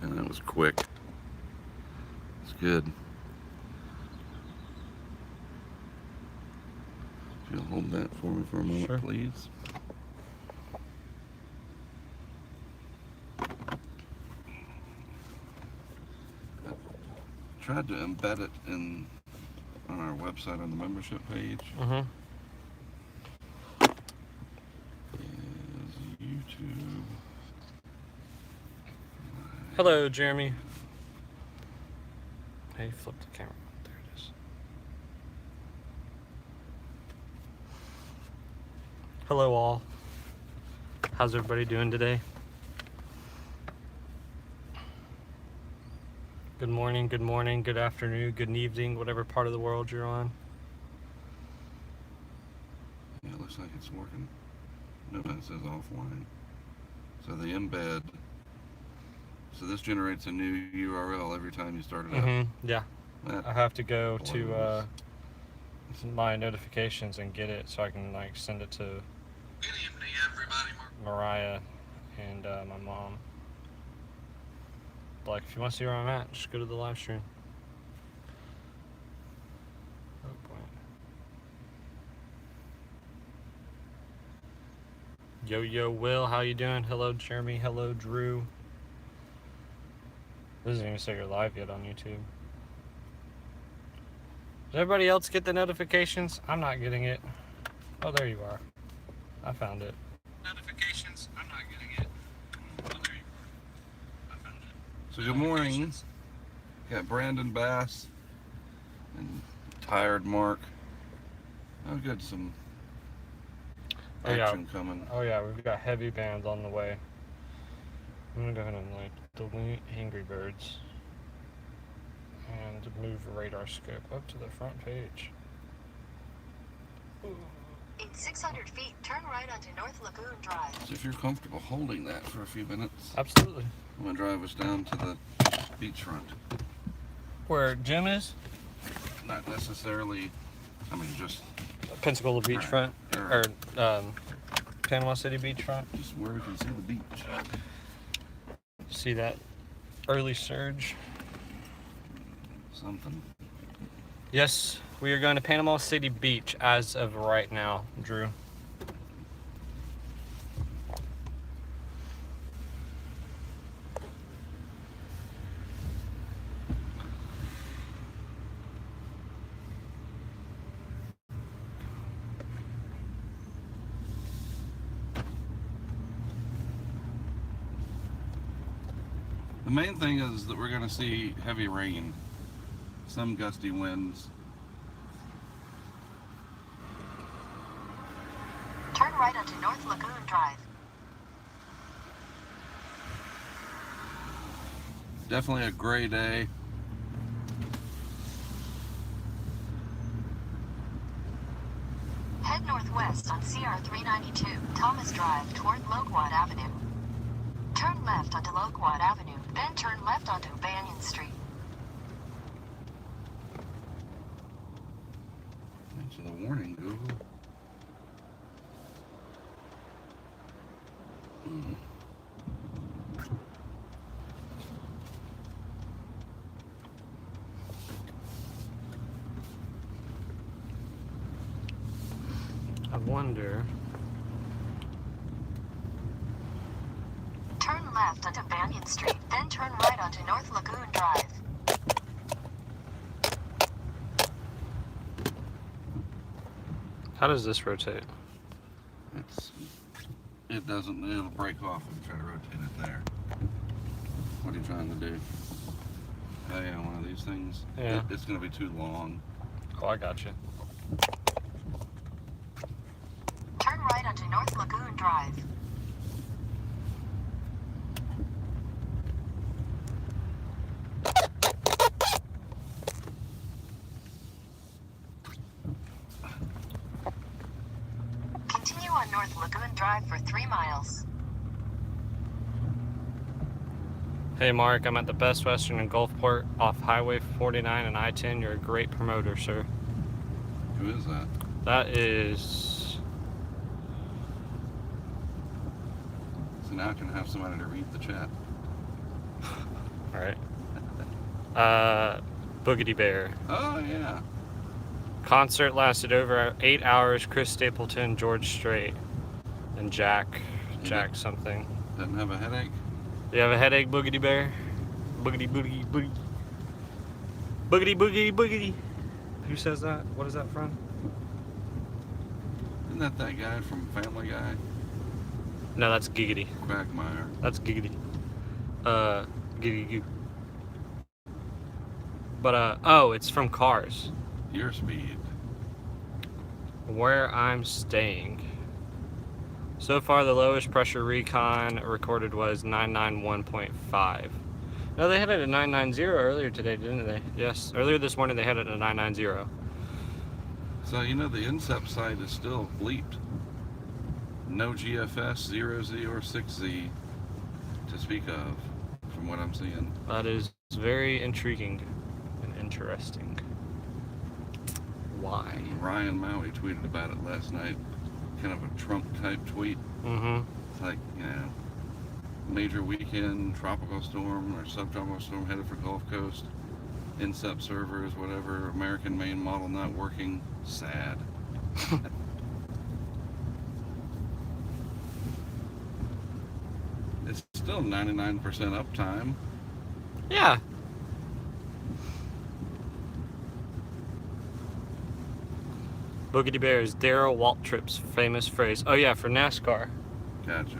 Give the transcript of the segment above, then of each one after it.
And that was quick. It's good. If you'll hold that for me for a moment, Sure. please. I tried to embed it on our website on the membership page. Is YouTube. Hello, Jeremy. Hey, flip the camera. There it is. Hello, all. How's everybody doing today? Good morning, good afternoon, good evening, whatever part of the world you're on. Yeah, it looks like it's working. No, it says offline. So the embed. So this generates a new URL every time you start it up. Yeah. That I have to go blows. to my notifications and get it so I can like send it to Good evening, everybody. Mariah and my mom. Like, if you want to see where I'm at, just go to the live stream. Oh boy. Yo, Will, how you doing? Hello, Jeremy. Hello, Drew. This doesn't even say you're live yet on YouTube. Does everybody else get the notifications? I'm not getting it. Oh, there you are. I found it. Notifications? I'm not getting it. Oh, there you are. I found it. So good morning. Got Brandon Bass and Tired Mark. Oh, good. Some action coming. Oh yeah, we've got heavy bands on the way. I'm gonna go ahead and like delete Angry Birds and move radar scope up to the front page. In 600 feet, turn right onto North Lagoon Drive. So if you're comfortable holding that for a few minutes, Absolutely. I'm gonna drive us down to the beachfront. Where Jim is? Not necessarily. I mean, just Pensacola Beachfront, or Panama City Beachfront. just where we can see the beach. See that early surge? Something. Yes, we are going to Panama City Beach as of right now, Drew. The main thing is that we're going to see heavy rain, some gusty winds. Turn right onto North Lagoon Drive. Definitely a gray day. Head northwest on CR 392, Thomas Drive toward Loquat Avenue. Turn left onto Loquat Avenue, then turn left onto Banyan Street. Thanks for the warning, Google. I wonder. Turn left onto Banyan Street, then turn right onto North Lagoon Drive. How does this rotate? It doesn't, it'll break off and try to rotate it there. What are you trying to do? Oh yeah, one of these things. Yeah. It's going to be too long. Oh, I got you. Turn right onto North Lagoon Drive. Continue on North Lagoon Drive for 3 miles. Hey Mark, I'm at the Best Western in Gulfport off Highway 49 and I-10. You're a great promoter, sir. Who is that? That is... So now I can have somebody to read the chat. All right. Boogity Bear. Oh, yeah. Concert lasted over 8 hours. Chris Stapleton, George Strait, and Jack something. Doesn't have a headache? Do you have a headache, Boogity Bear? Boogity, boogity, boogity. Boogity, boogity, boogity. Who says that? What is that from? Isn't that guy from Family Guy? No, that's Giggity. Quagmire. That's Giggity. Giggity goo. But, oh, it's from Cars. Your speed. Where I'm staying. So far, the lowest pressure recon recorded was 991.5. No, they had it at 990 earlier today, didn't they? Yes, earlier this morning they had it at 990. So, you know, the incept site is still bleeped. No GFS, 0Z, or 6Z to speak of, from what I'm seeing. That is very intriguing and interesting. Why? Ryan Maui tweeted about it last night. Kind of a Trump-type tweet. Mm-hmm. It's like, you know, major weekend, tropical storm or subtropical storm headed for Gulf Coast. Incept servers, whatever, American main model not working. Sad. It's still 99% uptime. Yeah. Boogity Bear is Darrell Waltrip's famous phrase. Oh yeah, for NASCAR. Gotcha.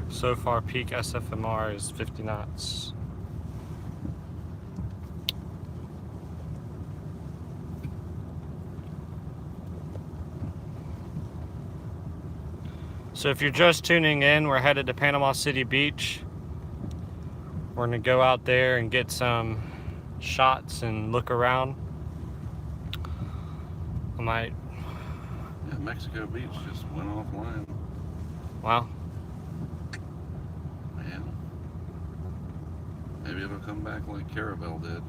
So far, peak SFMR is 50 knots. So if you're just tuning in, we're headed to Panama City Beach. We're gonna go out there and get some shots and look around. I might. Yeah, Mexico Beach just went offline. Wow. Man. Maybe it'll come back like Caravel did.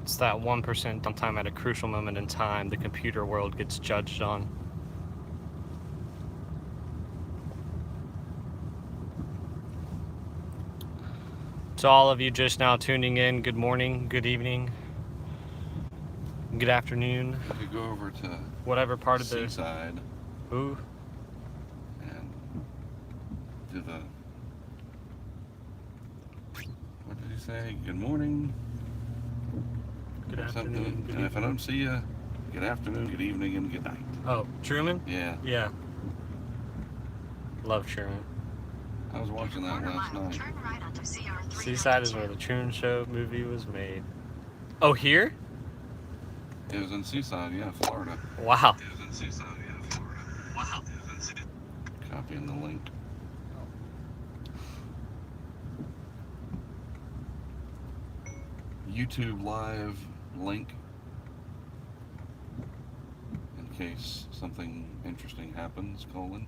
It's that 1% downtime at a crucial moment in time the computer world gets judged on. To all of you just now tuning in, good morning, good evening, good afternoon, We could go over to whatever part of the... Seaside Ooh, and do the... What did he say? Good morning. good or something. afternoon, good And if I evening. don't see you, good afternoon, good evening, and good night. Oh, Truman? Yeah, Yeah. Love Truman. I was watching that last night. Turn right onto CR 392. Seaside is where the Truman Show movie was made. Oh, here? It was in Seaside, yeah, Florida. Wow. It was in Seaside, yeah, Florida. Wow. It was in Seaside. Copying the link. YouTube live link in case something interesting happens, colon.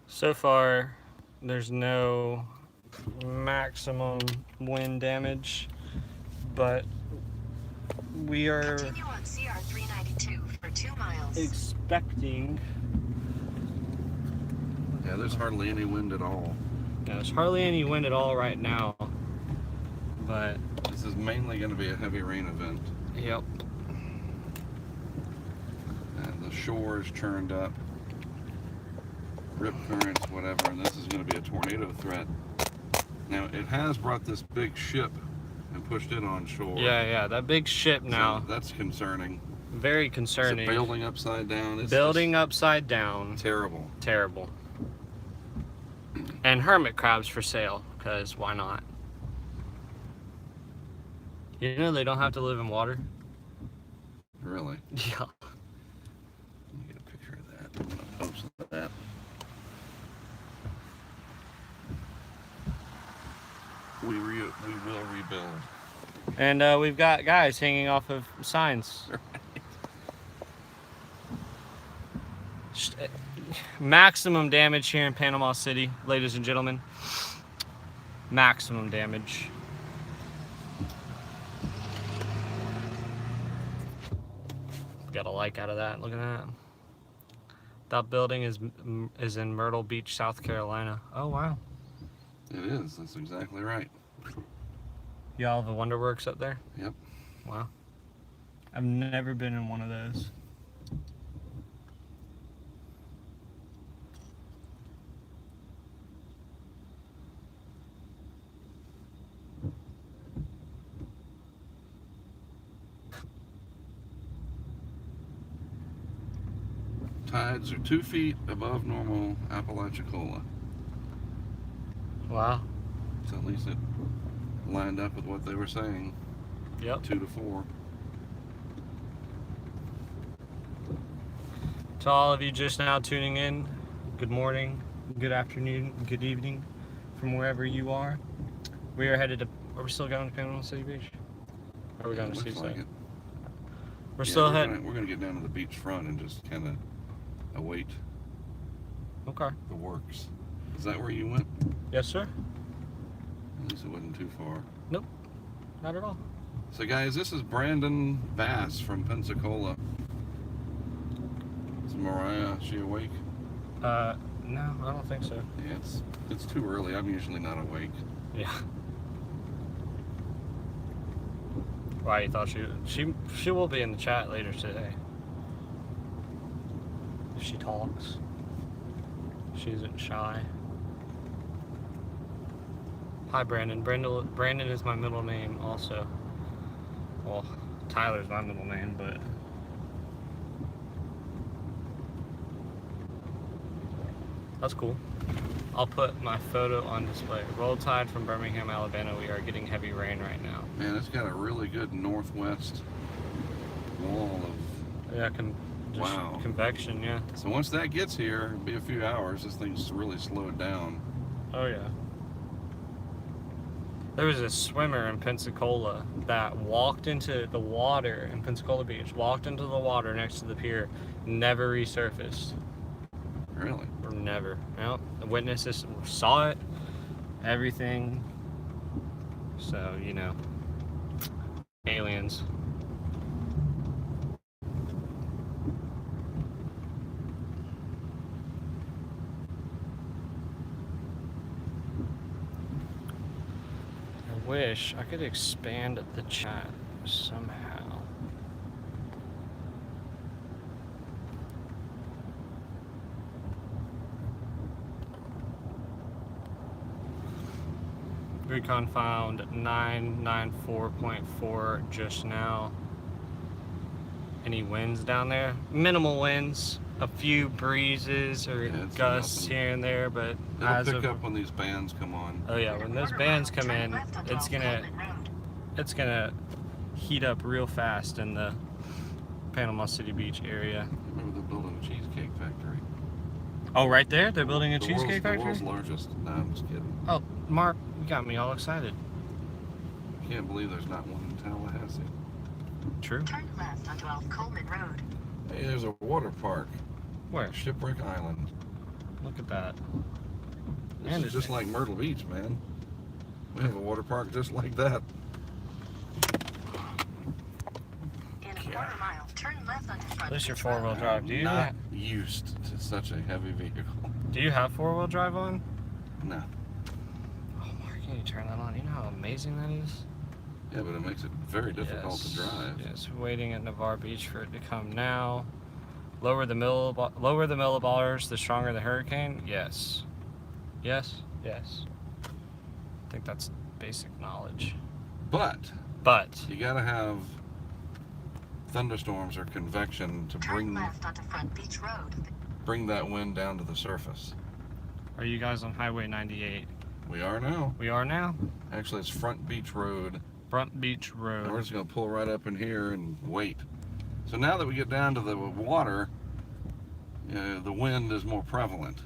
So far, there's no maximum wind damage, but we are Continue on CR 392 for 2 miles. expecting. Yeah, there's hardly any wind at all. There's hardly any wind at all right now, but This is mainly going to be a heavy rain event. yep. And the shore is churned up. Rip currents, whatever, and this is going to be a tornado threat. Now, it has brought this big ship and pushed it on shore. Yeah, that big ship now. So that's concerning. Very Is it concerning. building upside down? It's Building upside down. just terrible. Terrible. And hermit crabs for sale, because why not? You know they don't have to live in water? Really? Yeah. Let me get a picture of that. I'm gonna post that. We will rebuild. And we've got guys hanging off of signs. Maximum damage here in Panama City, ladies and gentlemen. Maximum damage. Got a like out of that. Look at that. That building is in Myrtle Beach, South Carolina. Oh wow. It is. That's exactly right. Y'all have a Wonderworks up there? Yep. Wow. I've never been in one of those. Tides are 2 feet above normal Apalachicola. Wow. So at least it lined up with what they were saying. Yep. 2 to 4. To all of you just now tuning in, good morning, good afternoon, good evening, from wherever you are. We are headed to. Are we still going to Panama City Beach? Or are we going to Looks Seaside? like it. We're Yeah, still heading. We're gonna get down to the beach front and just kind of await Okay. the works. Is that where you went? Yes, sir. At least it wasn't too far. Not at all. So guys, this is Brandon Bass from Pensacola. Is Mariah, is she awake? No, I don't think so. Yeah, it's too early. I'm usually not awake. Yeah. Why, you thought she will be in the chat later today. If she talks. She isn't shy. Hi, Brandon. Brandon is my middle name also. Well, Tyler's my middle name, but... That's cool. I'll put my photo on display. Roll Tide from Birmingham, Alabama. We are getting heavy rain right now. Man, it's got a really good northwest wall of... Yeah, Wow. Convection, yeah. So once that gets here, it'll be a few hours. This thing's really slowed down. Oh, yeah. There was a swimmer in Pensacola that walked into the water in Pensacola Beach, walked into the water next to the pier, never resurfaced. Really? Or never. Well, the witnesses saw it, everything. So, you know, aliens. I wish I could expand the chat somehow. Recon found 994.4 just now. Any winds down there? Minimal winds, a few breezes or Yeah, it's gusts nothing. here and there, but It'll as pick of up when these bands come on. oh yeah, when those bands come in, it's gonna heat up real fast in the Panama City Beach area. Remember they're building a cheesecake factory? Oh, right there, they're building a cheesecake The factory. world's largest. No, I'm just kidding. Oh, Mark, you got me all excited. Can't believe there's not one in Tallahassee. True. Turn left onto Alf Coleman Road. Hey, there's a water park. Where? Shipwreck Island. Look at that. This Man, is just like Myrtle Beach, man. We have a water park just like that. In a quarter mile, turn left onto Front At least your Beach four-wheel Road. drive. Do you Not used to such a heavy vehicle. have four-wheel drive on? No. Oh, Mark, can you turn that on? You know how amazing that is? Yeah, but it makes it very difficult to drive. Yes, waiting at Navarre Beach for it to come now. Lower the millibars, the stronger the hurricane. Yes. Yes. Yes. I think that's basic knowledge. But But you gotta have thunderstorms or convection to Turn left onto Front Beach Road. bring that wind down to the surface. Are you guys on Highway 98? We are now. We are now. Actually, it's Front Beach Road. Front Beach And we're Road. just going to pull right up in here and wait. So now that we get down to the water, the wind is more prevalent.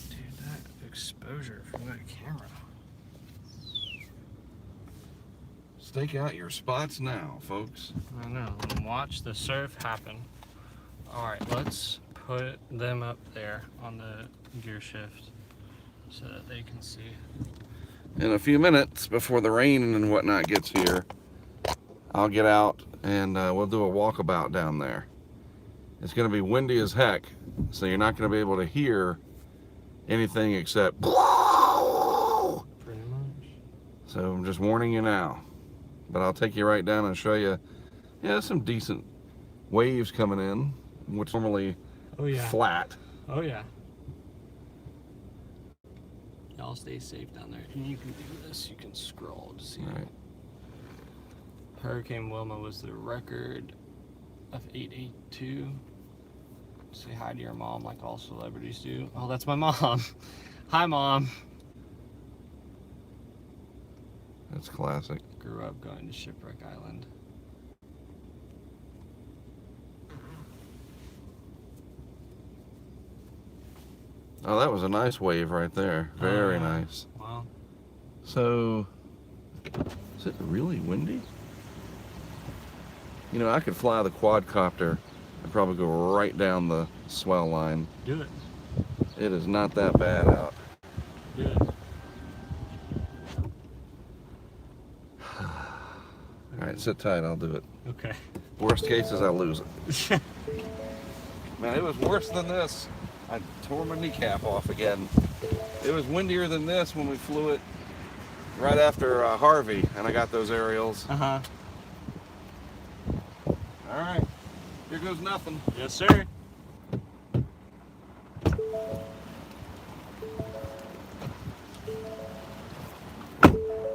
Dude, that exposure from that camera. Stake out your spots now, folks. I know. And watch the surf happen. Alright, let's put them up there on the gear shift so that they can see. In a few minutes before the rain and whatnot gets here, I'll get out and we'll do a walkabout down there. It's going to be windy as heck, so you're not going to be able to hear anything except Pretty much. so I'm just warning you now. But I'll take you right down and show you, yeah, some decent waves coming in, which normally flat. Oh yeah. Y'all stay safe down there. And you can do this. You can scroll to see. Right. Hurricane Wilma was the record of 882. Say hi to your mom like all celebrities do. Oh, that's my mom. Hi, Mom. That's classic. Grew up going to Shipwreck Island. Oh, that was a nice wave right there. Very nice. Wow. So, is it really windy? You know, I could fly the quadcopter and probably go right down the swell line. Do it. It is not that bad out. Do it. All right, sit tight, I'll do it. Okay. Worst case is I lose it. Man, it was worse than this. I tore my kneecap off again. It was windier than this when we flew it right after Harvey, and I got those aerials. Uh-huh. All right, here goes nothing. Yes, sir.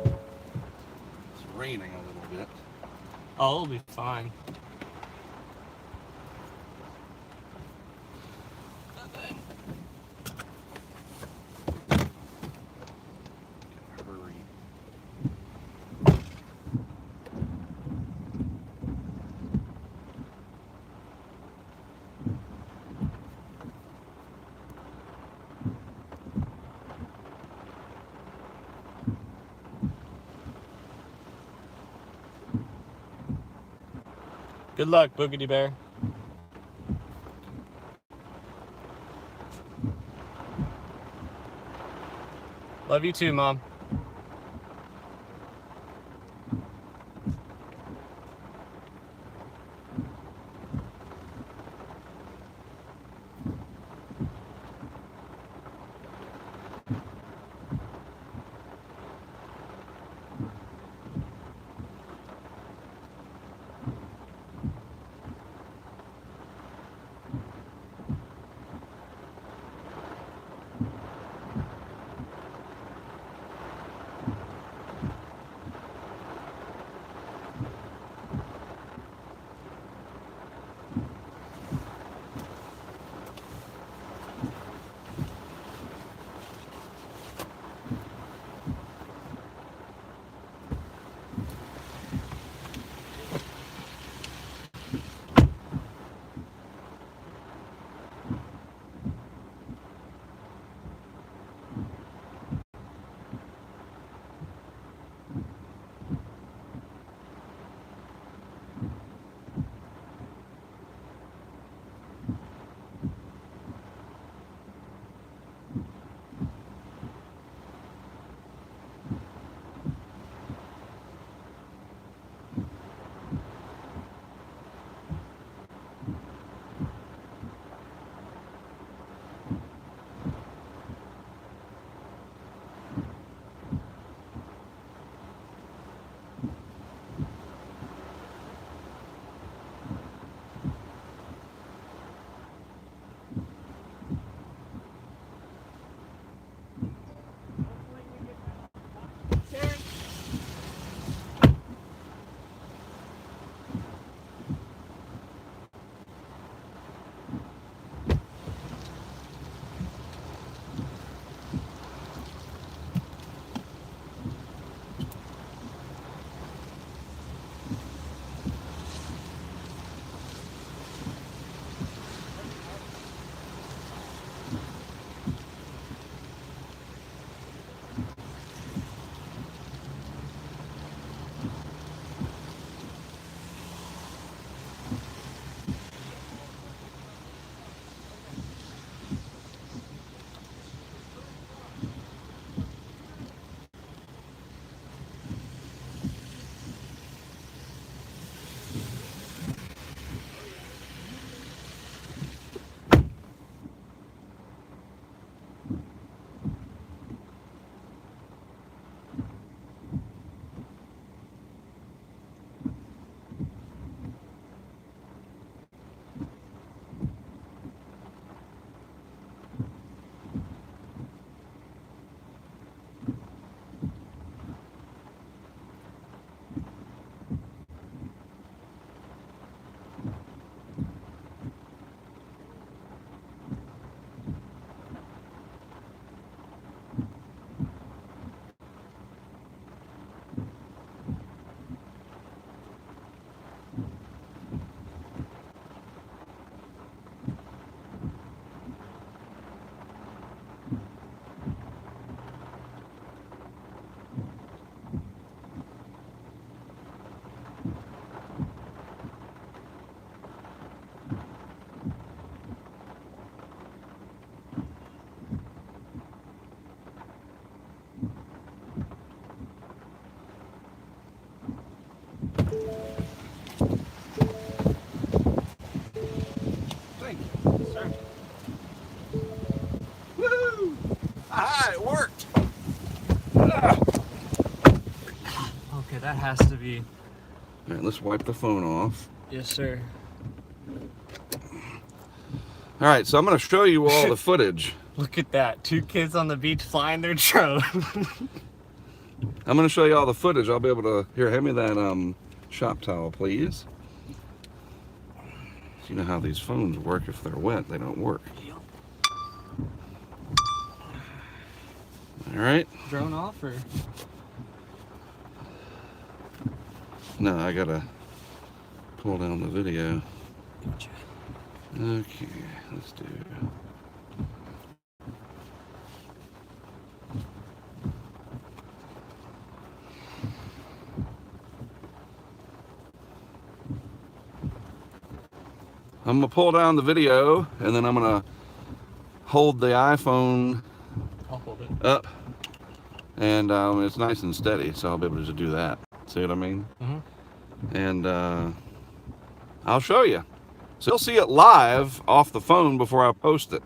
It's raining a little bit. Oh, it'll be fine. Hurry. Good luck, Boogity Bear. Love you too, Mom. has to be. All right, let's wipe the phone off. Yes, sir. All right, so I'm going to show you all the footage. Look at that. 2 kids on the beach flying their drone. I'm going to show you all the footage. I'll be able to... Here, hand me that shop towel, please. So you know how these phones work. If they're wet, they don't work. All right. Drone off or? No, I got to pull down the video. Gotcha. Okay, let's do... I'm gonna pull down the video and then I'm gonna hold the iPhone I'll hold it. up and it's nice and steady, so I'll be able to do that. See what I mean? Mm-hmm. And I'll show you. So you'll see it live off the phone before I post it.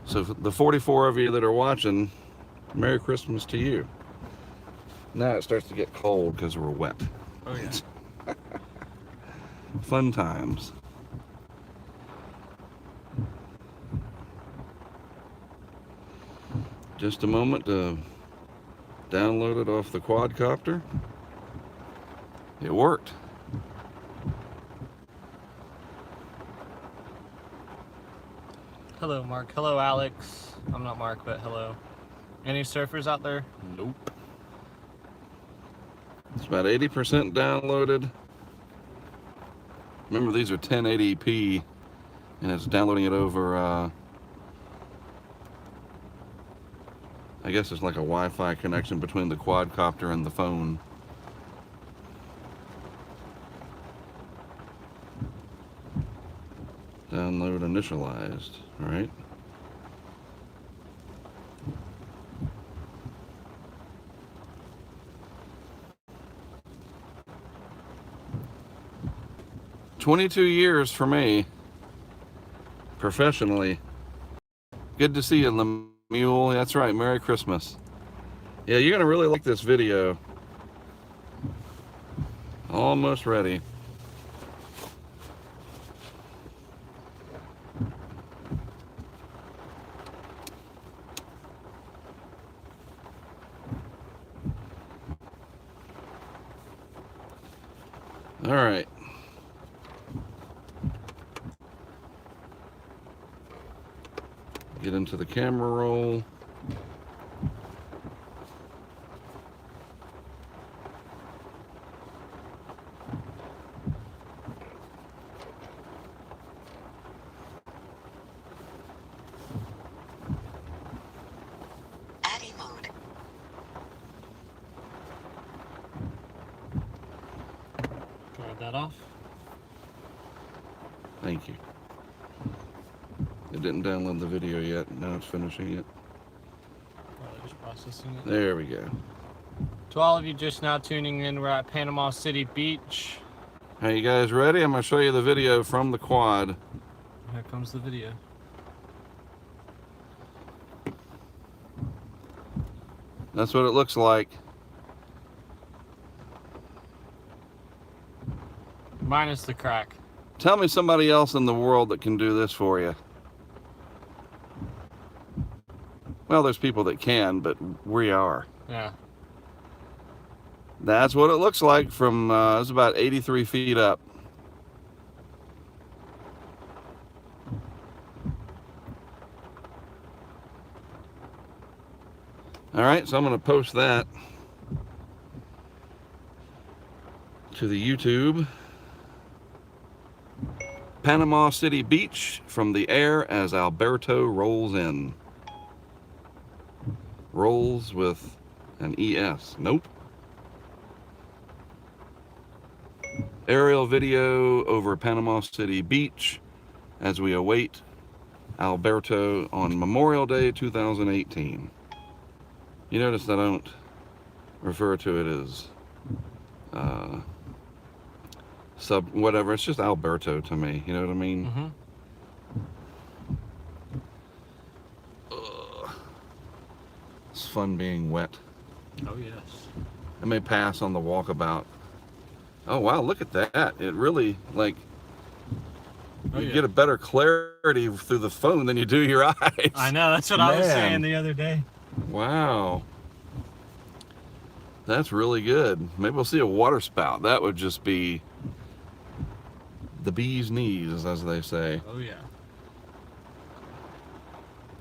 So for the 44 of you that are watching, Merry Christmas to you. Now it starts to get cold because we're wet. Oh yeah. Fun times. Just a moment to download it off the quadcopter. It worked. Hello, Mark. Hello, Alex. I'm not Mark, but hello. Any surfers out there? Nope. It's about 80% downloaded. Remember, these are 1080p, and it's downloading it over, I guess it's like a Wi-Fi connection between the quadcopter and the phone. Download initialized, all right? "22 years for me, professionally. Good to see you, Lemuel. That's right, Merry Christmas. Yeah, you're gonna really like this video. Almost ready. All right. Get into the camera roll. Adding mode. Turn that off. Thank you. It didn't download the video yet. Now it's finishing it. Probably just processing it. There we go. To all of you just now tuning in, we're at Panama City Beach. Are you guys ready? I'm going to show you the video from the quad. Here comes the video. That's what it looks like. Minus the crack. Tell me somebody else in the world that can do this for you. Well, there's people that can, but we are. Yeah. That's what it looks like from, it's about 83 feet up. All right, so I'm going to post that to the YouTube. Panama City Beach from the air as Alberto rolls in. Rolls with an ES. Nope. Aerial video over Panama City Beach as we await Alberto on Memorial Day 2018. You notice I don't refer to it as sub whatever. It's just Alberto to me. You know what I mean? Mm-hmm. It's fun being wet. Oh, yes. It may pass on the walkabout. Oh wow, look at that. It really, like, you get a better clarity through the phone than you do your eyes. I know, that's what I was saying the other day. Wow. That's really good. Maybe we'll see a water spout. That would just be the bee's knees, as they say. Oh yeah.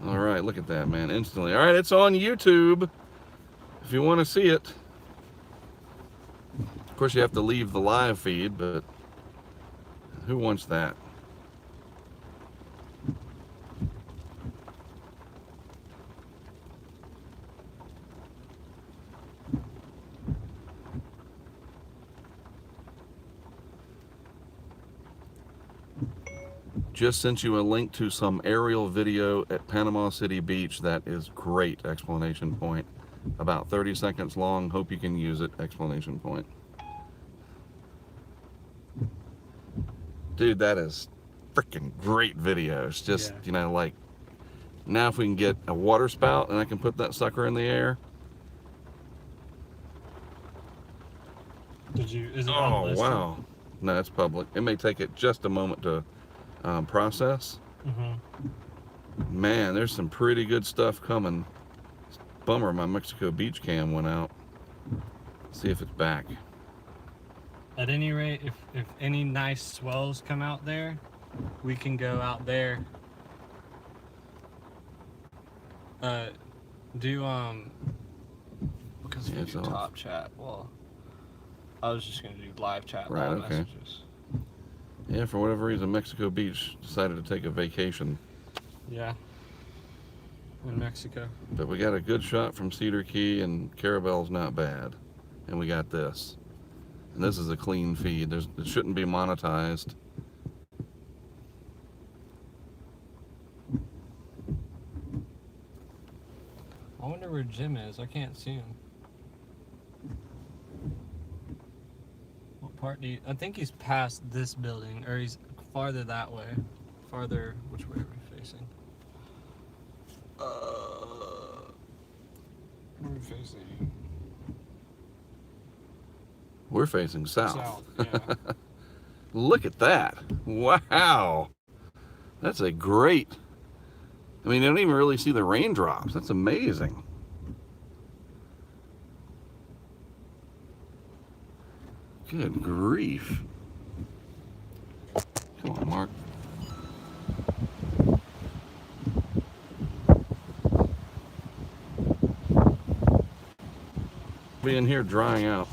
All right, look at that, man. Instantly. All right, it's on YouTube if you want to see it. Of course, you have to leave the live feed, but who wants that? Just sent you a link to some aerial video at Panama City Beach. That is great! Explanation point. About 30 seconds long. Hope you can use it! Explanation point. Dude, that is freaking great videos. Just, you know, like, now if we can get a water spout and I can put that sucker in the air. Is it Oh, wow. No, it's public. It may take it just a moment to process. Man, there's some pretty good stuff coming. Bummer my Mexico Beach cam went out. See if it's back. At any rate, if any nice swells come out there, we can go out there. Because we do top chat. Well, I was just gonna do live chat, right? Live Okay. messages. Yeah, for whatever reason, Mexico Beach decided to take a vacation. Yeah. In Mexico. But we got a good shot from Cedar Key, and Carabelle's not bad. And we got this. And this is a clean feed. It shouldn't be monetized. I wonder where Jim is. I can't see him. What part do you... I think he's past this building, or he's farther that way. Farther... Which way are we facing? Where are we facing? We're facing south. South, yeah. Look at that. Wow. That's a great... I mean, you don't even really see the raindrops. That's amazing. Good grief. Come on, Mark. Be in here drying out.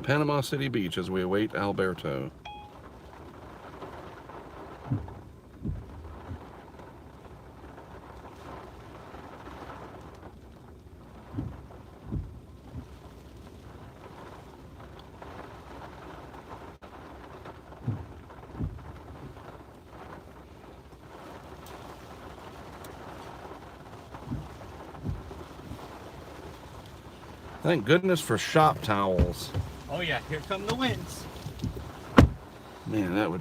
Panama City Beach as we await Alberto. Thank goodness for shop towels. Oh yeah, here come the winds. Man, that would...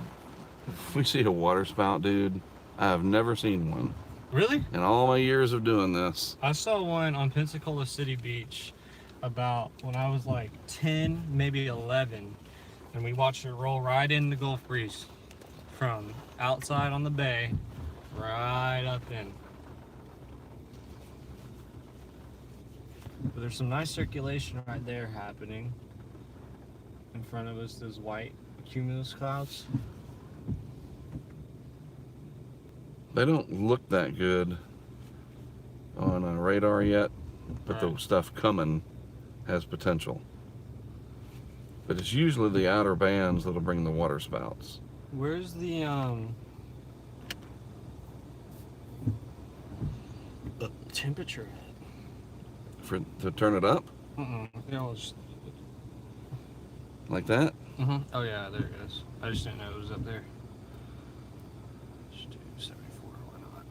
If we see a water spout, dude, I have never seen one. Really? In all my years of doing this. I saw one on Pensacola City Beach about when I was like 10, maybe 11. And we watched it roll right in the Gulf Breeze. From outside on the bay, right up in. But there's some nice circulation right there happening. In front of us, those white cumulus clouds. They don't look that good on a radar yet, but the stuff coming has potential. But it's usually the outer bands that'll bring the water spouts. Where's the temperature at? To turn it up? You know, just... Like that? Oh yeah, there it is. I just didn't know it was up there. Let's do 74, why not?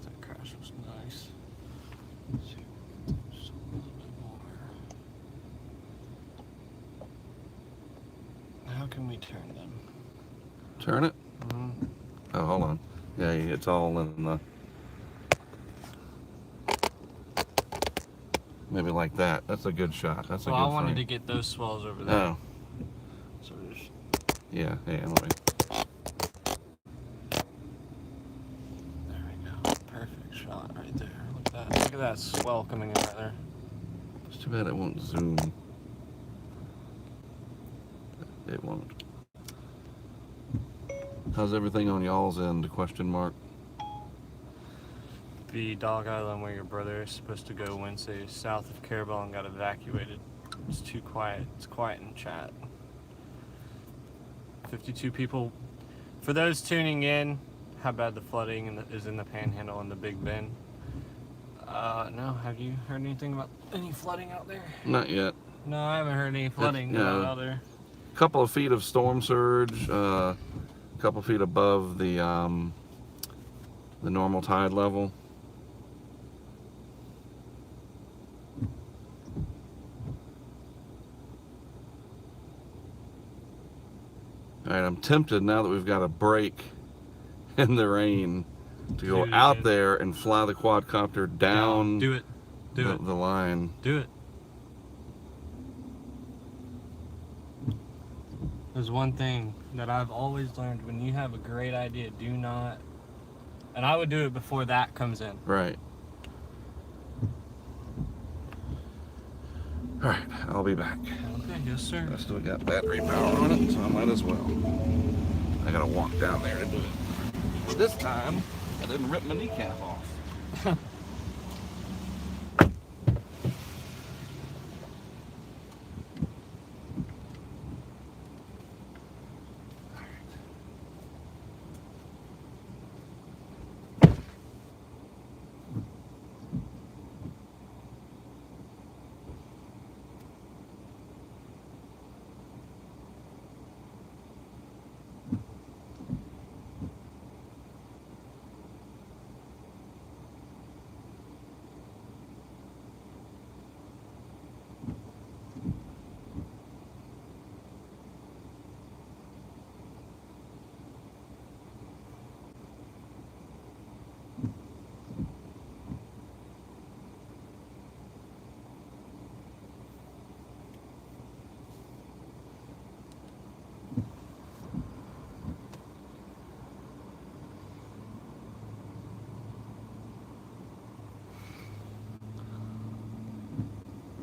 That crash was nice. Let's see, just a little bit more. How can we turn them? Turn it? Oh, hold on. Yeah, it's all in the... Maybe like that. That's a good shot. That's a good I wanted frame. to get those swells over there. Oh. So just... Yeah, let me... There we go. Perfect shot right there. Look at that. Look at that swell coming in right there. It's too bad it won't zoom. It won't. How's everything on y'all's end? Question mark. The Dog Island where your brother is supposed to go Wednesday south of Carabel got evacuated. It's too quiet. It's quiet in chat. 52 people. For those tuning in, how bad the flooding is in the Panhandle and the Big Bend? No. Have you heard anything about any flooding out there? Not yet. No, I haven't heard any flooding out there. A couple of feet of storm surge. A couple feet above the normal tide level. All right, I'm tempted now that we've got a break in the rain to go out there and fly the quadcopter down. Do it. Do the line. Do it. There's one thing that I've always learned: when you have a great idea, do not. And I would do it before that comes in. Right. All right, I'll be back. Okay, yes, sir. I still got battery power on it, so I might as well. I gotta walk down there to do it. This time, I didn't rip my kneecap off.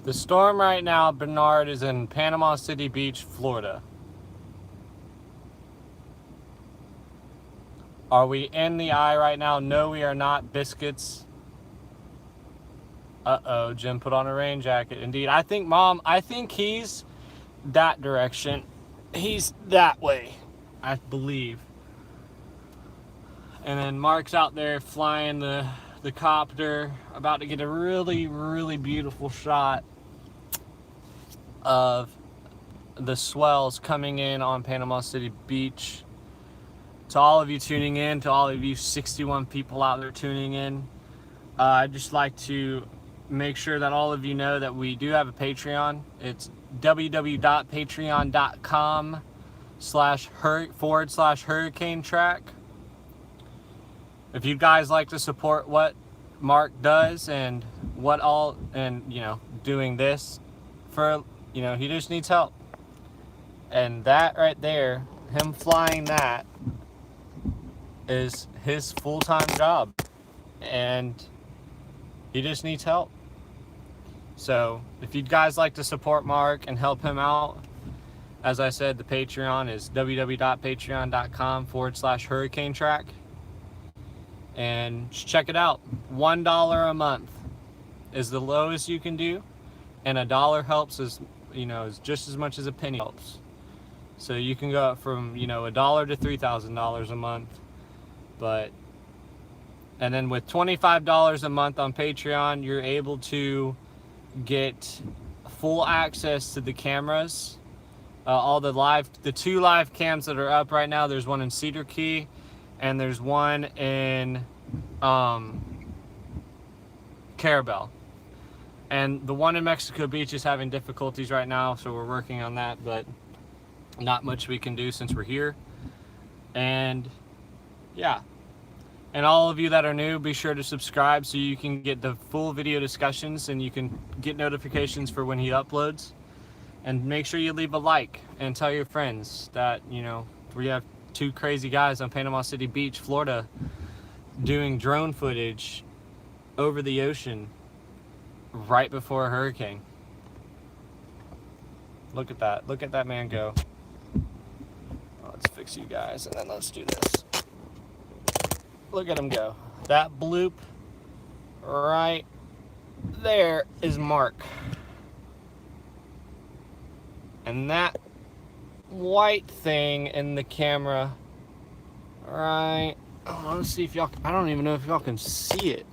The storm right now, Bernard, is in Panama City Beach, Florida. Are we in the eye right now? No, we are not. Biscuits. Uh-oh, Jim put on a rain jacket. Indeed. I think, Mom, he's that direction. He's that way, I believe. And then Mark's out there flying the copter, about to get a really, really beautiful shot of the swells coming in on Panama City Beach. To all of you tuning in, to all of you 61 people out there tuning in, I'd just like to make sure that all of you know that we do have a Patreon. It's www.patreon.com//HurricaneTrack. If you guys like to support what Mark does and doing this for, he just needs help. And that right there, him flying that, is his full-time job. And he just needs help. So if you guys like to support Mark and help him out, As I said, the Patreon is www.patreon.com/HurricaneTrack. And just check it out. $1 a month is the lowest you can do, and $1 helps is just as much as a penny helps. So you can go up from $1 to $3,000 a month. And then with $25 a month on Patreon, you're able to get full access to the cameras, all the 2 live cams that are up right now. There's one in Cedar Key, and there's one in Carabel. And the one in Mexico Beach is having difficulties right now, so we're working on that, but not much we can do since we're here. And yeah. And all of you that are new, be sure to subscribe so you can get the full video discussions and you can get notifications for when he uploads. And make sure you leave a like and tell your friends that, we have 2 crazy guys on Panama City Beach, Florida, doing drone footage over the ocean right before a hurricane. Look at that. Look at that man go. Let's fix you guys and then let's do this. Look at him go. That bloop right there is Mark. And that white thing in the camera right, let's see if y'all, I don't even know if y'all can see it.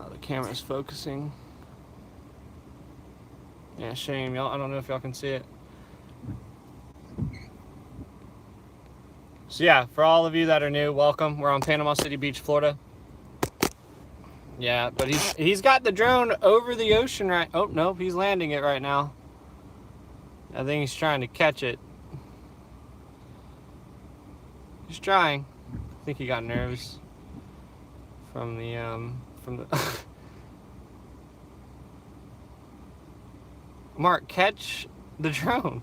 The camera's focusing. Yeah, shame, y'all. I don't know if y'all can see it. So yeah, for all of you that are new, welcome. We're on Panama City Beach, Florida. Yeah, but he's got the drone over the ocean right. Oh no, he's landing it right now. I think he's trying to catch it. He's trying. I think he got nervous from the Mark, catch the drone.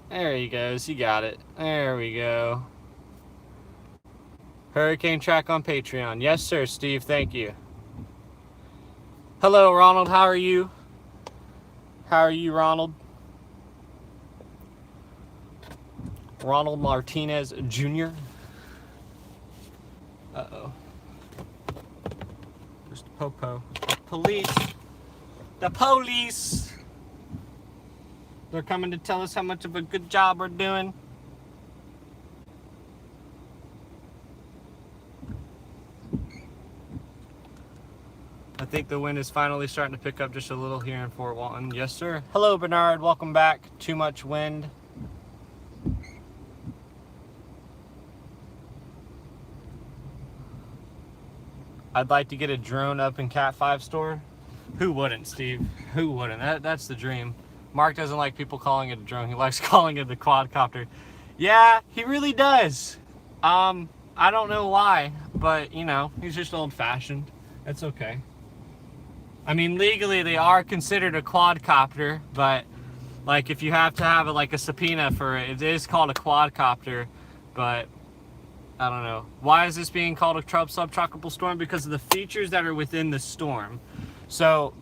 There he goes. He got it. There we go. HurricaneTrack on Patreon. Yes, sir, Steve. Thank you. Hello, Ronald. How are you? How are you, Ronald? Ronald Martinez Jr. Uh-oh. There's the popo. Police. The police. They're coming to tell us how much of a good job we're doing. I think the wind is finally starting to pick up just a little here in Fort Walton. Yes, sir. Hello, Bernard. Welcome back. Too much wind. I'd like to get a drone up in Cat 5 store. Who wouldn't, Steve? Who wouldn't? That's the dream. Mark doesn't like people calling it a drone. He likes calling it the quadcopter. Yeah, he really does. I don't know why, but he's just old-fashioned. It's okay. I mean, legally they are considered a quadcopter, but like if you have to have a subpoena for it, it is called a quadcopter. But I don't know. Why is this being called a subtropical storm? Because of the features that are within the storm. So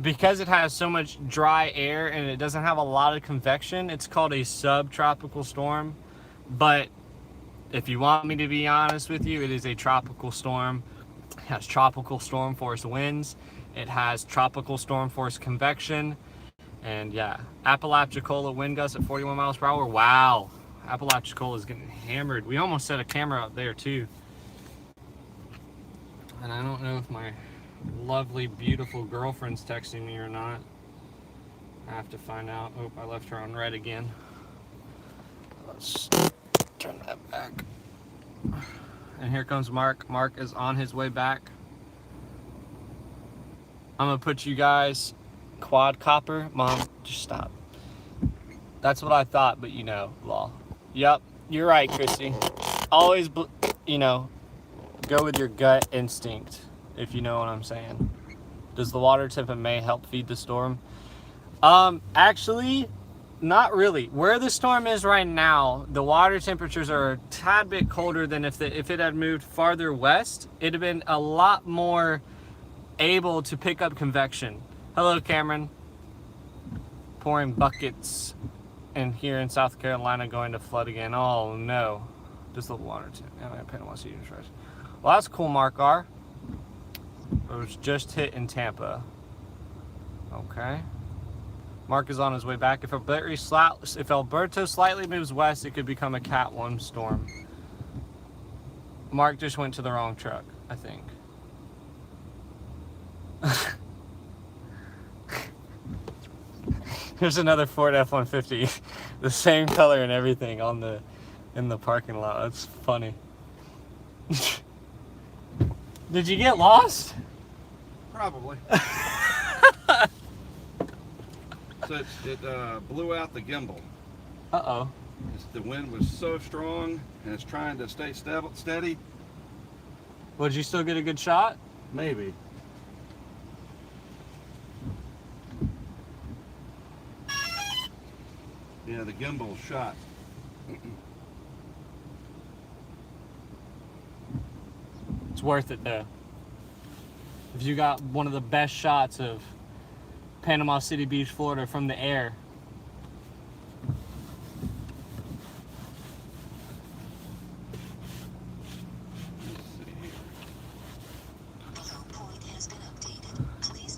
because it has so much dry air and it doesn't have a lot of convection, it's called a subtropical storm. But if you want me to be honest with you, it is a tropical storm. It has tropical storm force winds. It has tropical storm force convection. And yeah, Apalachicola wind gusts at 41 miles per hour. Wow. Apalachicola is getting hammered. We almost set a camera up there too. And I don't know if my lovely, beautiful girlfriend's texting me or not. I have to find out. Oh, I left her on red again. Let's turn that back. And here comes Mark. Mark is on his way back. I'm gonna put you guys quad copper. Mom, just stop. That's what I thought, but law. Yep, you're right, Chrissy. Always, go with your gut instinct, if you know what I'm saying. Does the water temp in May help feed the storm? Actually, Not really. Where the storm is right now, the water temperatures are a tad bit colder than if it had moved farther west. It'd have been a lot more able to pick up convection. Hello, Cameron. Pouring buckets in here in South Carolina, going to flood again. Oh no. Just a little water tank. Panama City Beach Florida. Well, that's cool, Mark R. It was just hit in Tampa. Okay. Mark is on his way back. If Alberto slightly moves west, it could become a Cat 1 storm. Mark just went to the wrong truck, I think. There's another Ford F-150, the same color and everything in the parking lot. That's funny. Did you get lost? Probably. So it blew out the gimbal. Uh-oh. The wind was so strong, and it's trying to stay steady. Well, did you still get a good shot? Maybe. Yeah, the gimbal shot. It's worth it though. If you got one of the best shots of Panama City Beach, Florida from the air.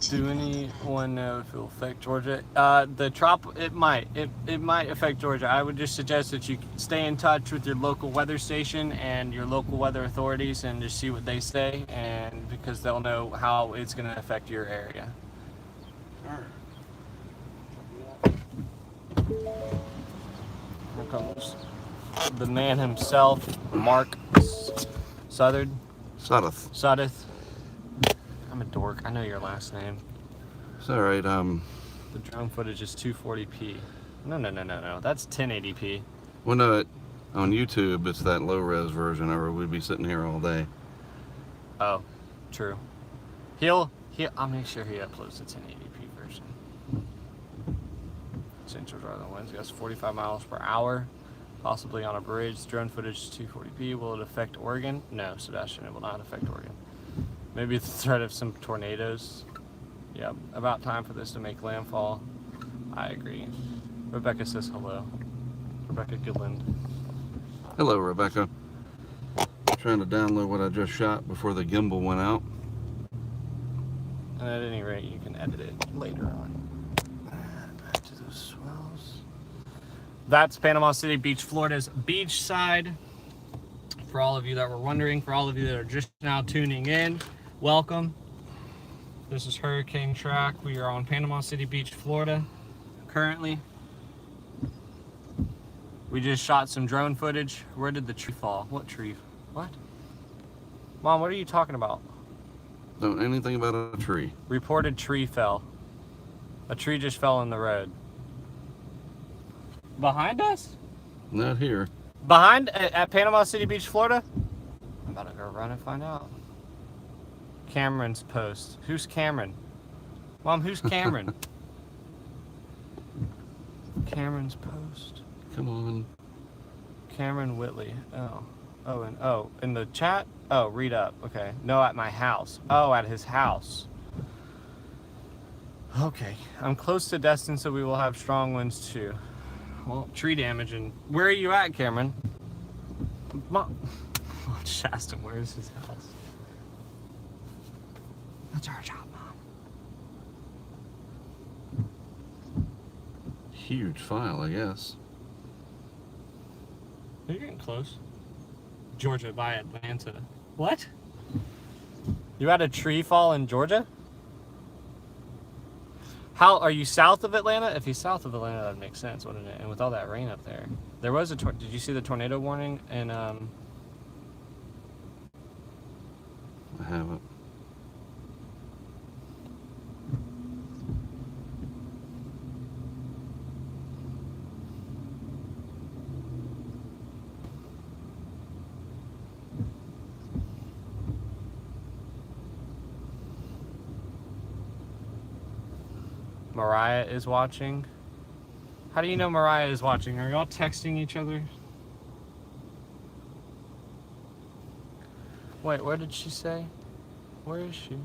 Do anyone know if it will affect Georgia? It might affect Georgia. I would just suggest that you stay in touch with your local weather station and your local weather authorities and just see what they say, and because they'll know how it's going to affect your area. Here comes the man himself, Mark Southard. Sudeth. I'm a dork. I know your last name. It's all right. The drone footage is 240p. No. That's 1080p. Well, no, on YouTube it's that low res version, or we'd be sitting here all day. Oh, true. I'll make sure he uploads the 1080p version. Central driving winds gusts 45 miles per hour, possibly on a bridge. Drone footage is 240p. Will it affect Oregon? No, Sebastian, it will not affect Oregon. Maybe the threat of some tornadoes. Yeah, about time for this to make landfall. I agree. Rebecca says hello. Rebecca Goodland. Hello, Rebecca. Trying to download what I just shot before the gimbal went out. And at any rate, you can edit it later on. Back to those swells. That's Panama City Beach, Florida's beach side. For all of you that were wondering, for all of you that are just now tuning in, welcome. This is HurricaneTrack. We are on Panama City Beach, Florida currently. We just shot some drone footage. Where did the tree fall? What tree? What? Mom, what are you talking about? Don't know anything about a tree. Reported tree fell. A tree just fell in the road. Behind us? Not here. Behind at Panama City Beach, Florida? I'm about to go run and find out. Cameron's post. Who's Cameron? Mom, who's Cameron? Cameron's post. Come on. Cameron Whitley. In the chat? Oh, read up. Okay. No, at my house. Oh, at his house. Okay. I'm close to Destin, so we will have strong winds too. Well, tree damage. And where are you at, Cameron? Mom. Just asked him, where is his house? That's our job, Mom. Huge file, I guess. You're getting close. Georgia by Atlanta. What? You had a tree fall in Georgia? How are you south of Atlanta? If he's south of Atlanta, that'd make sense, wouldn't it? And with all that rain up there, there was a. Did you see the tornado warning? And I haven't. Mariah is watching. How do you know Mariah is watching? Are y'all texting each other? Wait, what did she say? Where is she?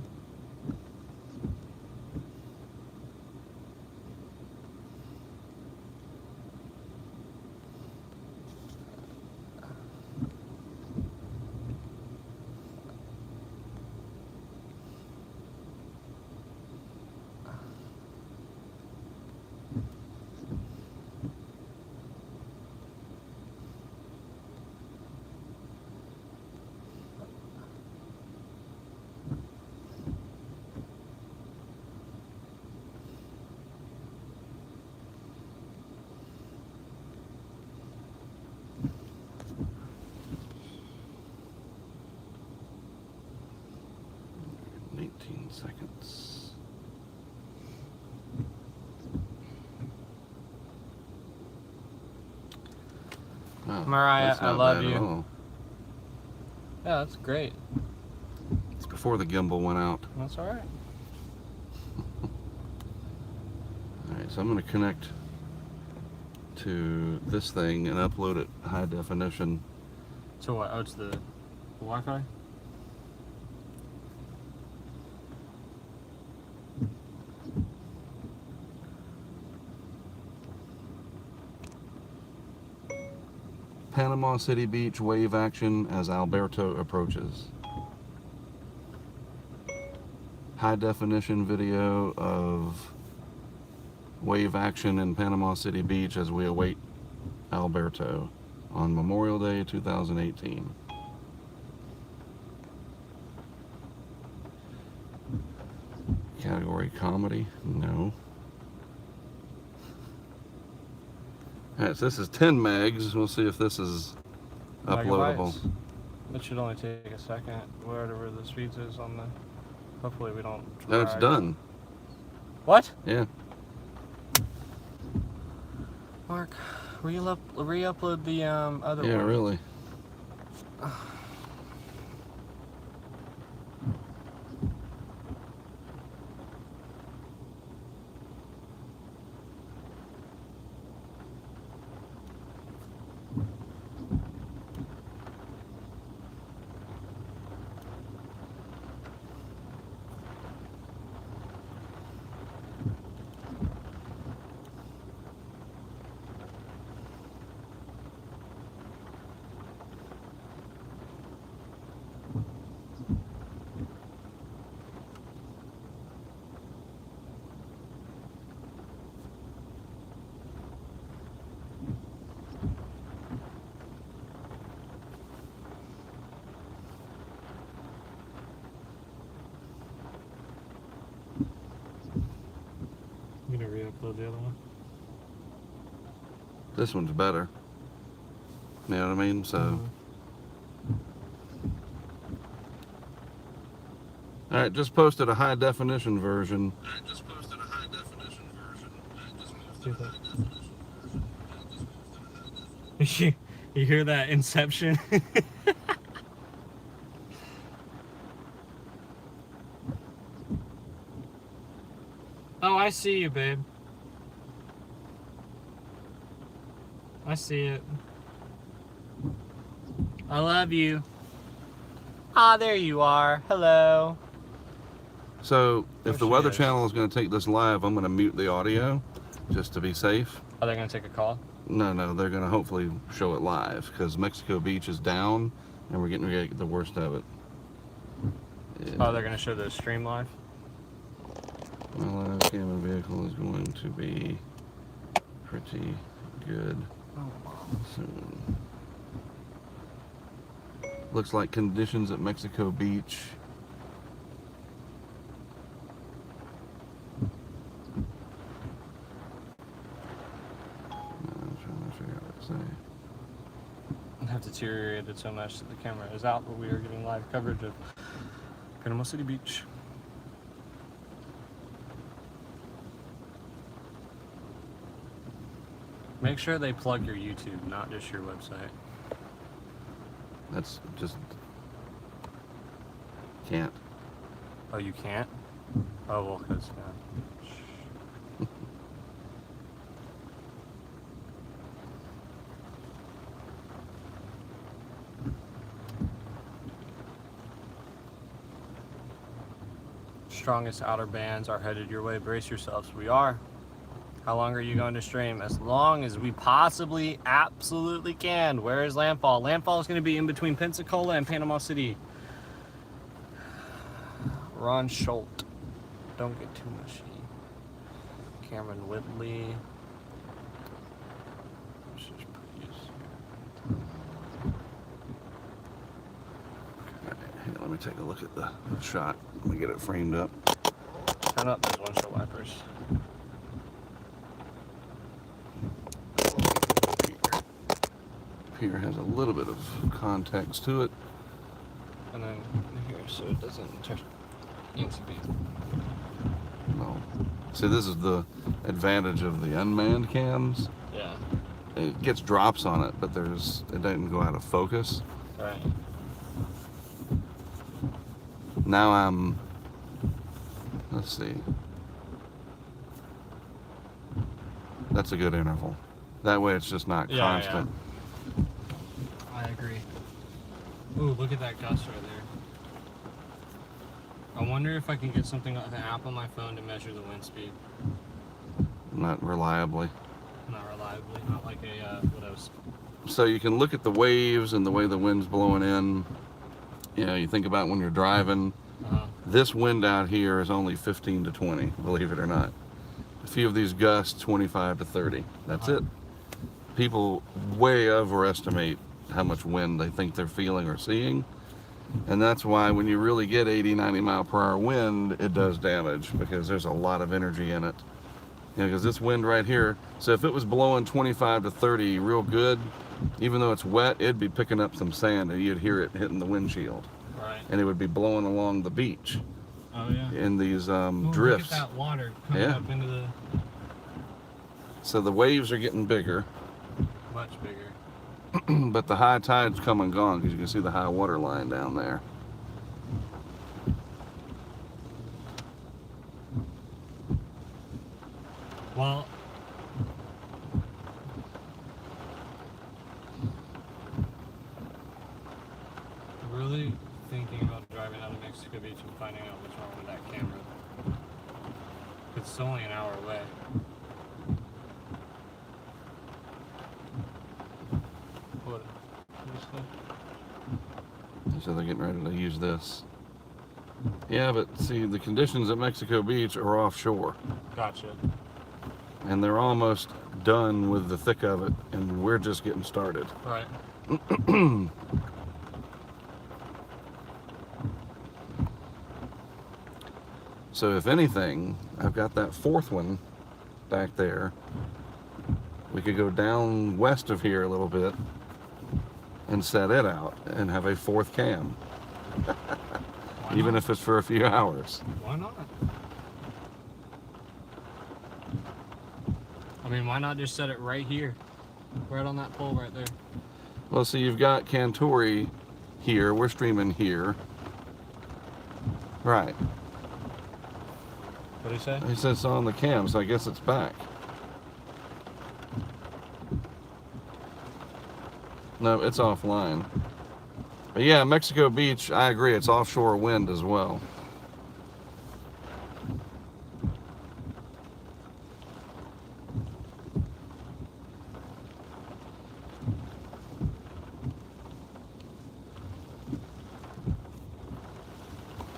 Seconds. Wow, Mariah, that's I not love bad at you. all. Yeah, that's great. It's before the gimbal went out. That's alright. Alright, so I'm going to connect to this thing and upload it high definition. So what? Oh, it's the Wi-Fi? Panama City Beach wave action as Alberto approaches. High definition video of wave action in Panama City Beach as we await Alberto on Memorial Day 2018. Category comedy? No. Alright, so this is 10 megs. We'll see if this is uploadable. Megabytes. It should only take a second, whatever the speeds is on the... Hopefully we don't No, it's drag. done. What? Yeah. Mark, re-upload the other one. Yeah, really. I'm gonna re-upload the other one. This one's better. You know what I mean? So. Alright, just posted a high definition version. You hear that Inception? Oh, I see you, babe. I see it. I love you. Ah, there you are. Hello. So, if There the she Weather is. Channel is going to take this live, I'm going to mute the audio just to be safe. Are they gonna take a call? No, they're going to hopefully show it live because Mexico Beach is down and we're getting ready to get the worst of it. Yeah. Oh, they're gonna show the stream live? My live camera vehicle is going to be pretty good soon. Looks like conditions at Mexico Beach. I'm trying to figure out what to say. Have deteriorated so much that the camera is out, but we are getting live coverage of Panama City Beach. Make sure they plug your YouTube, not just your website. That's just can't. Oh, you can't? Oh, well, because, strongest outer bands are headed your way. Brace yourselves. We are. How long are you going to stream? As long as we possibly, absolutely can. Where is landfall? Landfall is going to be in between Pensacola and Panama City. Ron Schultz. Don't get too mushy. Cameron Whitley. Here, let me take a look at the shot. Let me get it framed up. Turn up those windshield wipers. Here has a little bit of context to it. And then here, so it doesn't turn. No. See, this is the advantage of the unmanned cams. Yeah. It gets drops on it, but it doesn't go out of focus. Right. Now I'm, let's see. That's a good interval. That way it's just not constant. Yeah. I agree. Ooh, look at that gust right there. I wonder if I can get something like an app on my phone to measure the wind speed. Not reliably. Not reliably, not like a, what else? So you can look at the waves and the way the wind's blowing in. You know, you think about when you're driving. This wind out here is only 15 to 20, believe it or not. A few of these gusts, 25 to 30. That's it. People way overestimate how much wind they think they're feeling or seeing. And that's why when you really get 80, 90 mile per hour wind, it does damage because there's a lot of energy in it. You know, because this wind right here, so if it was blowing 25 to 30 real good, even though it's wet, it'd be picking up some sand and you'd hear it hitting the windshield. Right. And it would be blowing along the beach. Oh, yeah. In these Ooh, drifts. Look at that water coming up into the... So the waves are getting bigger. Much bigger. But the high tide's come and gone because you can see the high water line down there. Well, really thinking about driving out of Mexico Beach and finding out what's wrong with that camera. It's only an hour away. What? So they're getting ready to use this. Yeah, but see, the conditions at Mexico Beach are offshore. Gotcha. And they're almost done with the thick of it, and we're just getting started. Right. So if anything, I've got that fourth one back there. We could go down west of here a little bit and set it out and have a fourth cam. Even if it's for a few hours. Why not? I mean, why not just set it right here? Right on that pole right there. Well, see, you've got Cantori here. We're streaming here. Right. What did he say? He says it's on the cam, so I guess it's back. No, it's offline. But yeah, Mexico Beach, I agree, it's offshore wind as well.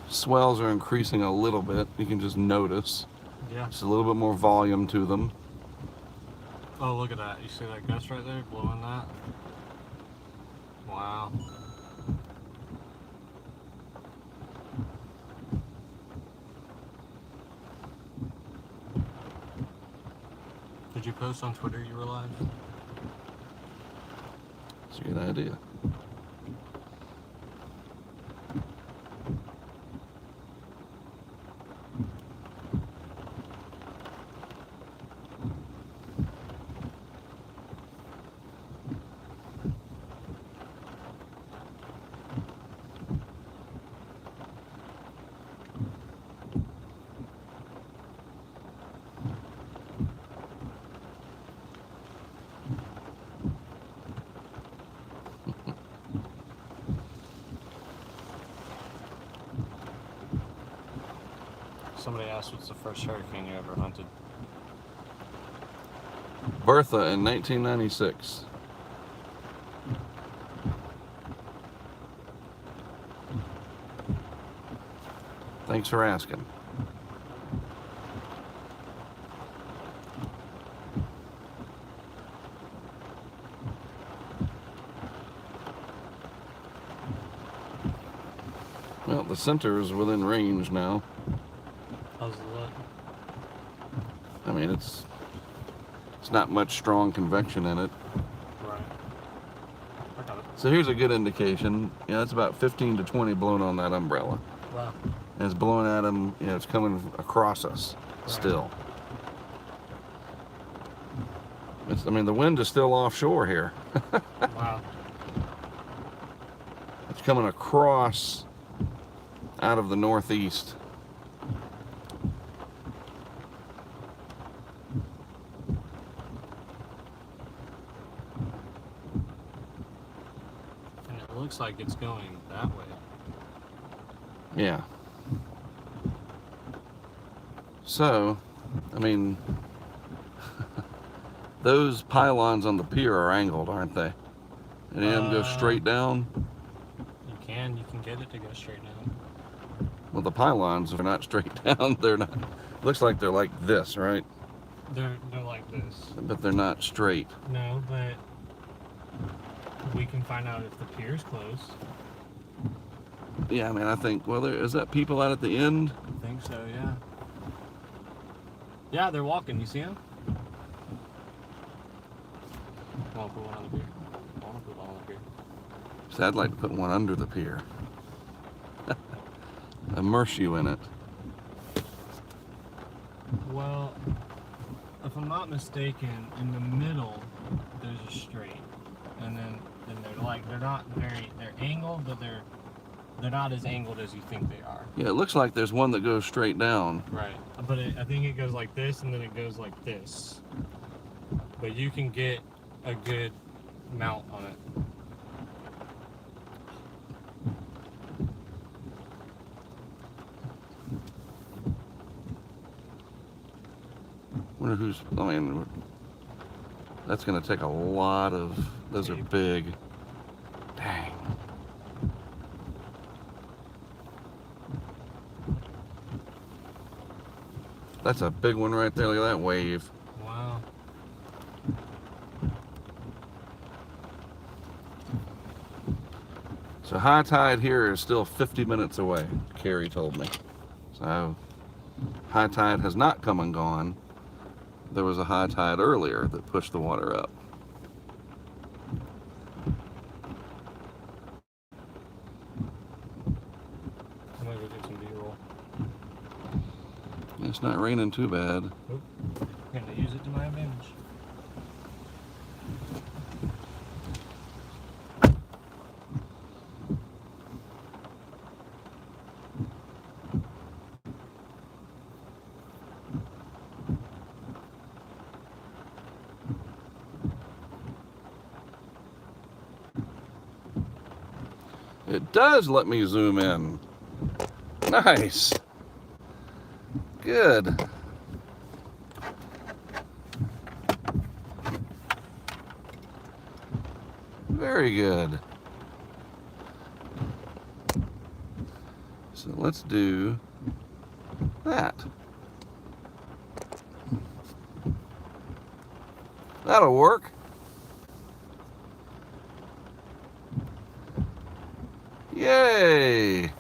Swells are increasing a little bit. You can just notice. Yeah. Just a little bit more volume to them. Oh, look at that. You see that gust right there blowing that? Wow. Did you post on Twitter you were live? It's a good idea. Somebody asked what's the first hurricane you ever hunted? Bertha in 1996. Thanks for asking. Well, the center is within range now. How's the look? I mean, it's not much strong convection in it. Right. I got it. So here's a good indication. Yeah, it's about 15 to 20 blown on that umbrella. Wow. And it's blowing at them, you know, it's coming across us still. I mean, the wind is still offshore here. Wow. It's coming across out of the northeast. And it looks like it's going that way. Yeah. So, I mean, those pylons on the pier are angled, aren't they? Any of them go straight down? You can get it to go straight down. Well, the pylons are not straight down. They're not. Looks like they're like this, right? They're like this. But they're not straight. No, but we can find out if the pier's closed. Yeah, I mean, I think. Well, is that people out at the end? I think so, yeah. Yeah, they're walking. You see them? Want to put one on the pier? I want to put one on the pier. So I'd like to put one under the pier. Immerse you in it. Well, if I'm not mistaken, in the middle there's a straight, and then they're angled, but they're not as angled as you think they are. Yeah, it looks like there's one that goes straight down. Right, but I think it goes like this, and then it goes like this. But you can get a good mount on it. Wonder who's. I mean, that's going to take a lot of. Those are big. Dang. That's a big one right there. Look at that wave. Wow. So high tide here is still 50 minutes away, Carrie told me. So high tide has not come and gone. There was a high tide earlier that pushed the water up. I'm gonna go get some B-roll. It's not raining too bad. I'm gonna use it to my advantage. It does let me zoom in. Nice. Good. Very good. So let's do that. That'll work. Yay!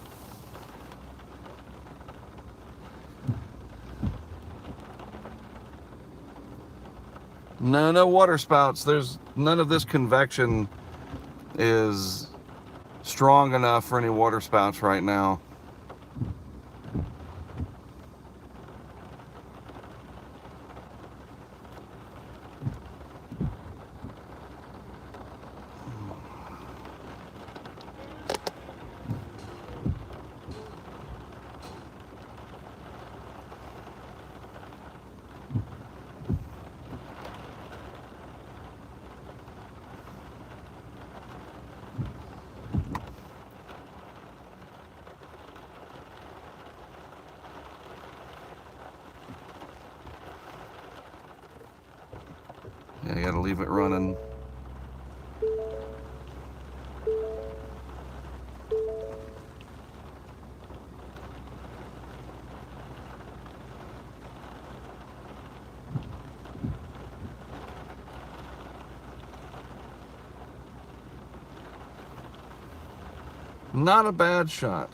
No water spouts. There's none of this convection is strong enough for any water spouts right now. Gotta leave it running. Not a bad shot.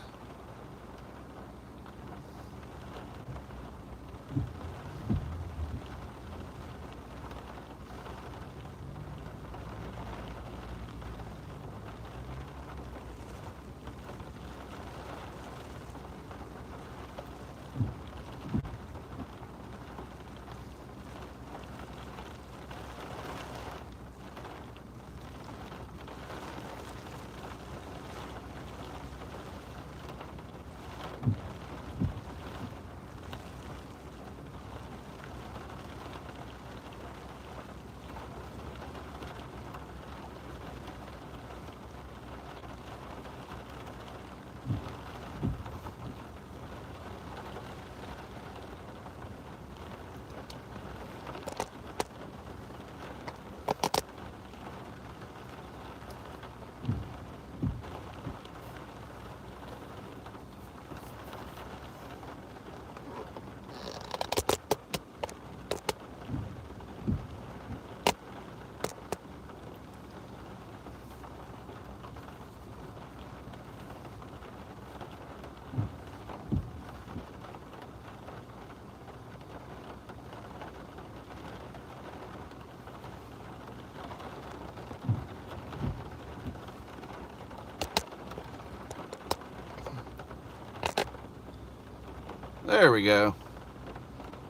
There we go.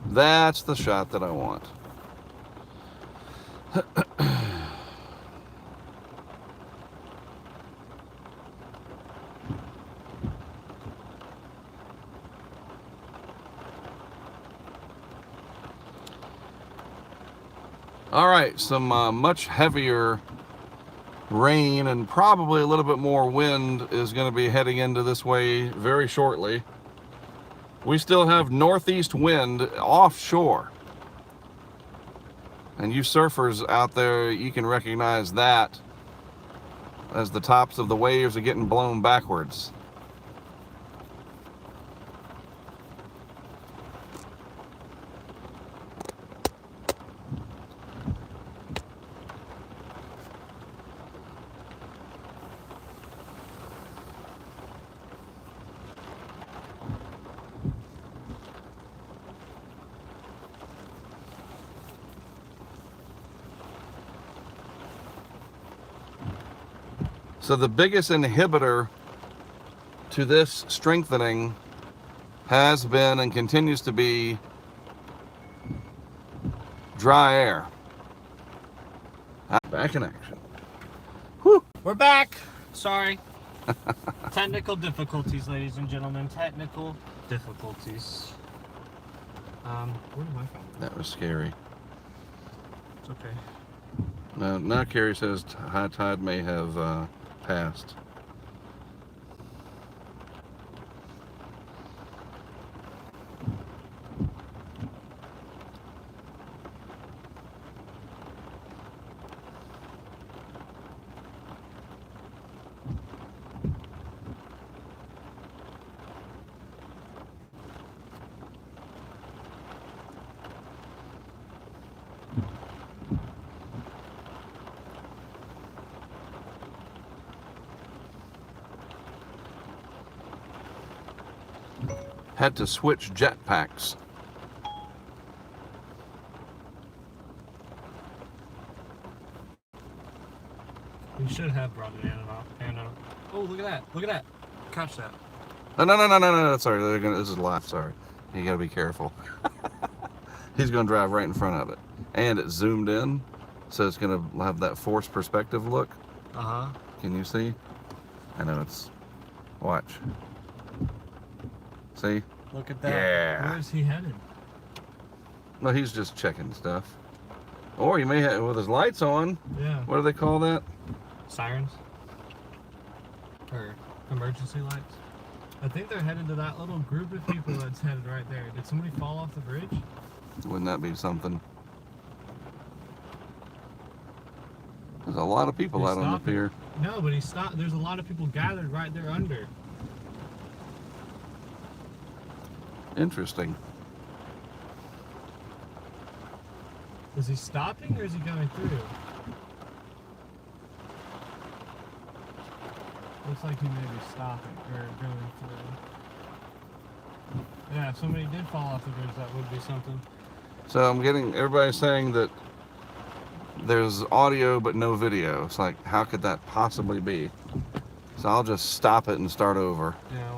That's the shot that I want. All right, some much heavier rain and probably a little bit more wind is going to be heading into this way very shortly. We still have northeast wind offshore. And you surfers out there, you can recognize that as the tops of the waves are getting blown backwards. So the biggest inhibitor to this strengthening has been and continues to be dry air. Back in action. Whew. We're back. Sorry. Technical difficulties, ladies and gentlemen. Technical difficulties. Where did my phone go? That was scary. It's okay. Now Carrie says high tide may have passed. Had to switch jetpacks. We should have brought it in and oh, look at that. Look at that. Catch that. No. Sorry, this is live. Sorry. You gotta be careful. He's gonna drive right in front of it. And it's zoomed in, so it's gonna have that forced perspective look. Uh-huh. Can you see? I know it's... Watch. See? Look at that. Yeah. Where is he headed? Well, he's just checking stuff. Or he may have, with his lights on. Yeah. What do they call that? Sirens? Or emergency lights? I think they're headed to that little group of people that's headed right there. Did somebody fall off the bridge? Wouldn't that be something? There's a lot of people He's out on the stopping. pier. No, but he stopped. There's a lot of people gathered right there under. Interesting. Is he stopping or is he going through? Looks like he may be stopping or going through. Yeah, if somebody did fall off the bridge, that would be something. So I'm getting everybody saying that there's audio but no video. It's like, how could that possibly be? So I'll just stop it and start over. Yeah.